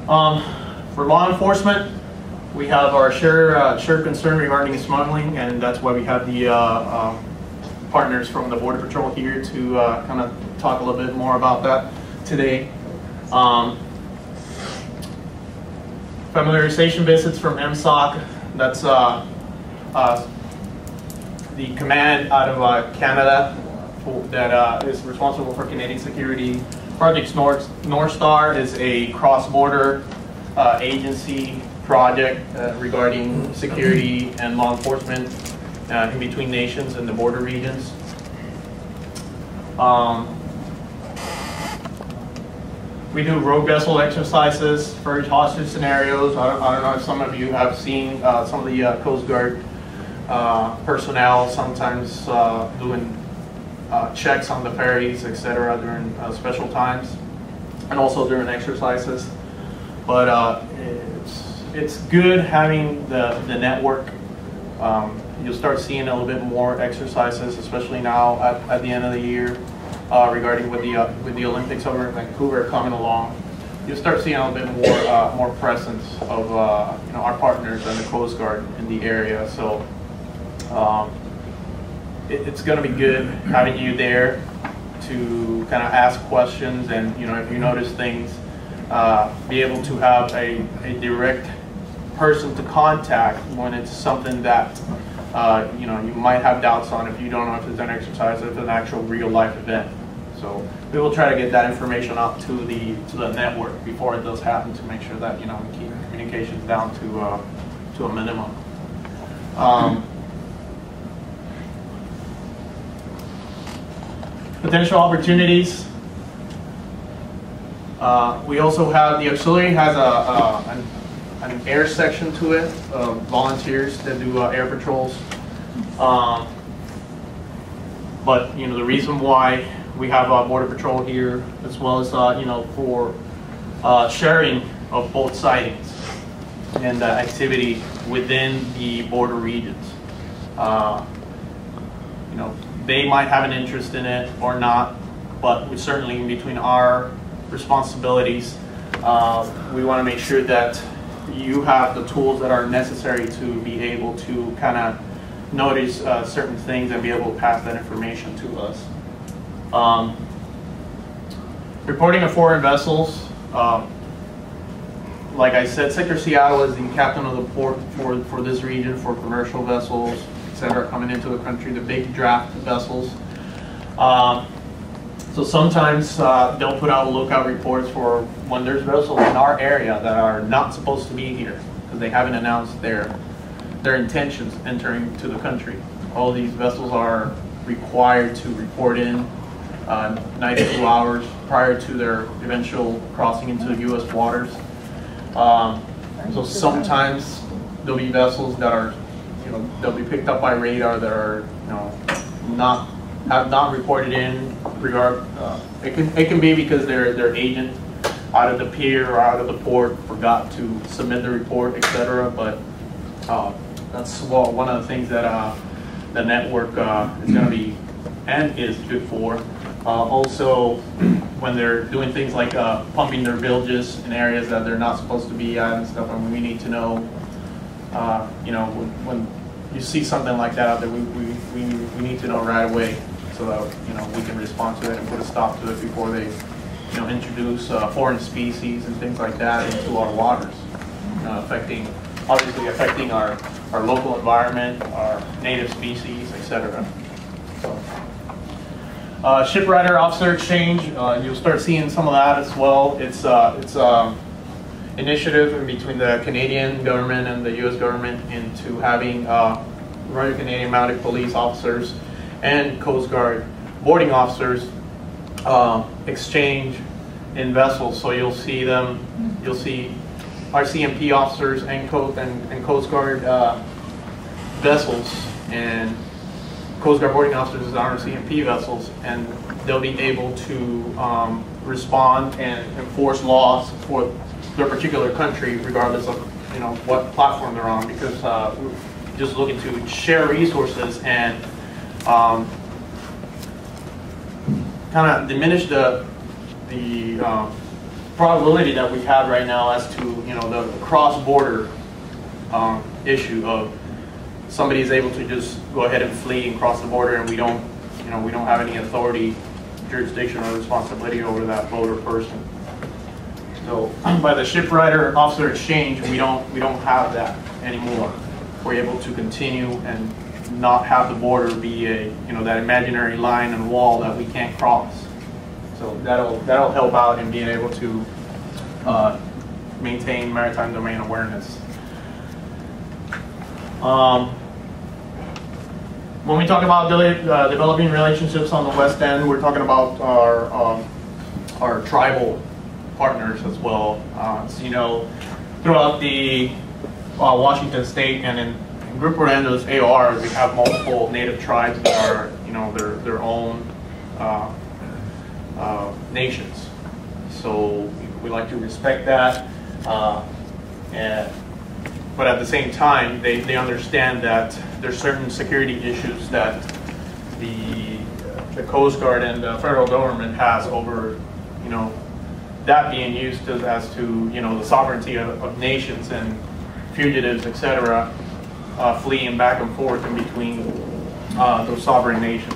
For law enforcement, we have our shared concern regarding smuggling, and that's why we have the partners from the Border Patrol here to kind of talk a little bit more about that today. Familiarization visits from MSOC, that's the command out of Canada that is responsible for Canadian security. Project North Star is a cross-border agency project regarding security and law enforcement in between nations and the border regions. We do rogue vessel exercises, for hostage scenarios. I don't know if some of you have seen some of the Coast Guard personnel sometimes doing checks on the ferries, etc., during special times, and also during exercises. But it's good having the network. You'll start seeing a little bit more exercises, especially now at the end of the year, regarding with the Olympics over in Vancouver coming along. You'll start seeing a little bit more presence of our partners and the Coast Guard in the area. So it's going to be good having you there to kind of ask questions, and if you notice things, be able to have a direct person to contact when it's something that you might have doubts on, if you don't know if it's an exercise, if it's an actual real life event. So we will try to get that information up to the network before it does happen, to make sure that we keep communications down to a minimum. Potential opportunities. We also have, the auxiliary has an air section to it, volunteers that do air patrols. But the reason why we have Border Patrol here, as well as for sharing of both sightings and activity within the border regions. They might have an interest in it or not, but we certainly, in between our responsibilities, we want to make sure that you have the tools that are necessary to be able to kind of notice certain things and be able to pass that information to us. Reporting of foreign vessels. Like I said, Sector Seattle is the captain of the port for this region for commercial vessels, etc., coming into the country, the big draft vessels. So sometimes they'll put out lookout reports for when there's vessels in our area that are not supposed to be here because they haven't announced their intentions entering to the country. All these vessels are required to report in 92 hours prior to their eventual crossing into U.S. waters. So sometimes there'll be vessels that are, they'll be picked up by radar that are, have not reported in. It can be because their agent out of the pier or out of the port forgot to submit the report, etc. But that's one of the things that the network is going to be and is good for. Also, when they're doing things like pumping their bilges in areas that they're not supposed to be at and stuff, and we need to know, when you see something like that out there, we need to know right away so that we can respond to it and put a stop to it before they introduce foreign species and things like that into our waters, obviously affecting our local environment, our native species, etc. So. Shipwrighter officer exchange, you'll start seeing some of that as well. It's initiative in between the Canadian government and the U.S. government into having Royal Canadian Mounted Police officers and Coast Guard boarding officers exchange in vessels. So you'll see our CMP officers and Coast Guard vessels, and Coast Guard boarding officers on our CMP vessels, and they'll be able to respond and enforce laws for their particular country, regardless of what platform they're on, because we're just looking to share resources and kind of diminish the probability that we have right now as to the cross-border issue of somebody is able to just go ahead and flee and cross the border, and we don't have any authority, jurisdiction, or responsibility over that boat or person. So by the shipwrighter officer exchange, we don't have that anymore. We're able to continue and not have the border be that imaginary line and wall that we can't cross. So that'll help out in being able to maintain maritime domain awareness. When we talk about developing relationships on the West End, we're talking about our tribal partners as well. So, throughout the Washington State and in Grupo Orendo's AOR, we have multiple native tribes that are their own nations. So we like to respect that, but at the same time, they understand that there's certain security issues that the Coast Guard and the federal government has over, that being used as to the sovereignty of nations and fugitives, etc., fleeing back and forth in between those sovereign nations.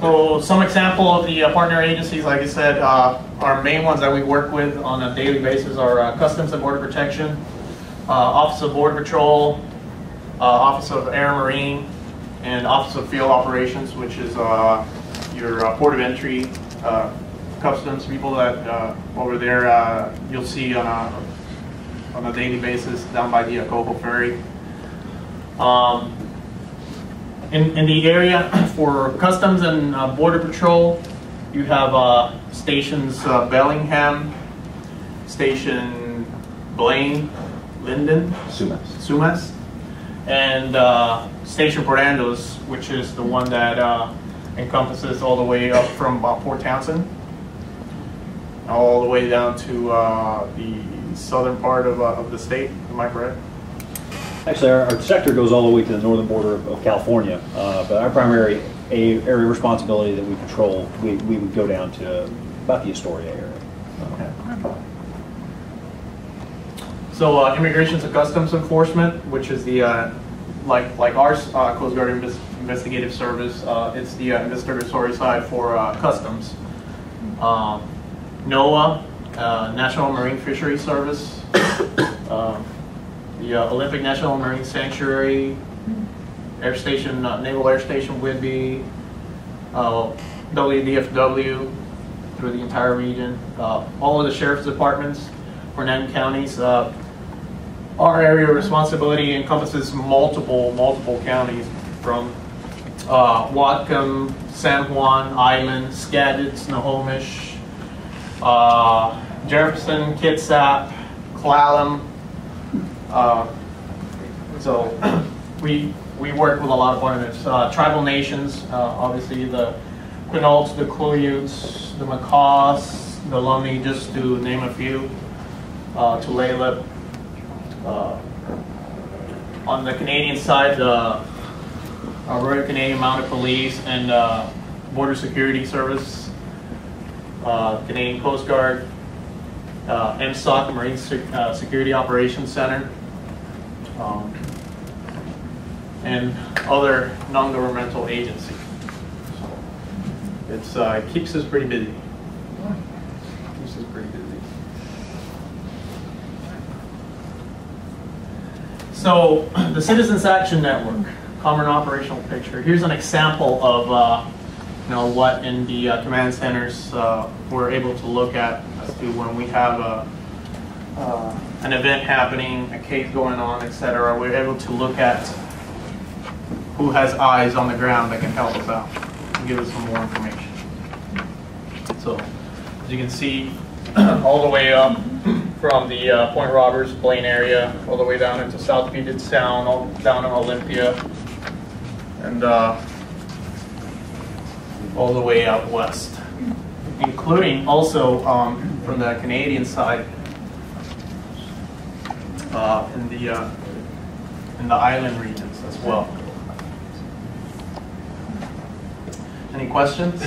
So some example of the partner agencies, like I said, our main ones that we work with on a daily basis are Customs and Border Protection, Office of Border Patrol, Office of Air and Marine, and Office of Field Operations, which is your port of entry customs people that over there you'll see on a daily basis down by the Coho Ferry. In the area for Customs and Border Patrol, you have stations Bellingham, Station Blaine, Linden, Sumas, and Station Portandos, which is the one that encompasses all the way up from Port Townsend, all the way down to the southern part of the state. Am I correct? Actually, our sector goes all the way to the northern border of California, but our primary area responsibility that we control, we would go down to about the Astoria area. Okay. So Immigration and Customs Enforcement, which is the like our Coast Guard Investigative Service, it's the investigatory side for Customs. NOAA, National Marine Fisheries Service, the Olympic National Marine Sanctuary, Air Station, Naval Air Station Whidbey, WDFW through the entire region, all of the sheriff's departments for 9 counties. Our area of responsibility encompasses multiple counties from Whatcom, San Juan, Island, Skagit, Snohomish, Jefferson, Kitsap, Clallam. So we work with a lot of partners. Tribal nations, obviously the Quinaults, the Quileutes, the Macaws, the Lummi, just to name a few, Tulalip. On the Canadian side, the Royal Canadian Mounted Police and Border Security Service, Canadian Coast Guard, MSOC, the Marine Security Operations Center, and other non-governmental agencies. So it keeps us pretty busy. So the Citizens Action Network, Common Operational Picture. Here's an example of what in the command centers we're able to look at as to when we have an event happening, a case going on, etc. We're able to look at who has eyes on the ground that can help us out and give us some more information. So as you can see, all the way up from the Point Roberts, Blaine area, all the way down into South Puget Sound, all down in Olympia, and all the way out west, including also from the Canadian side in the island regions as well. Any questions?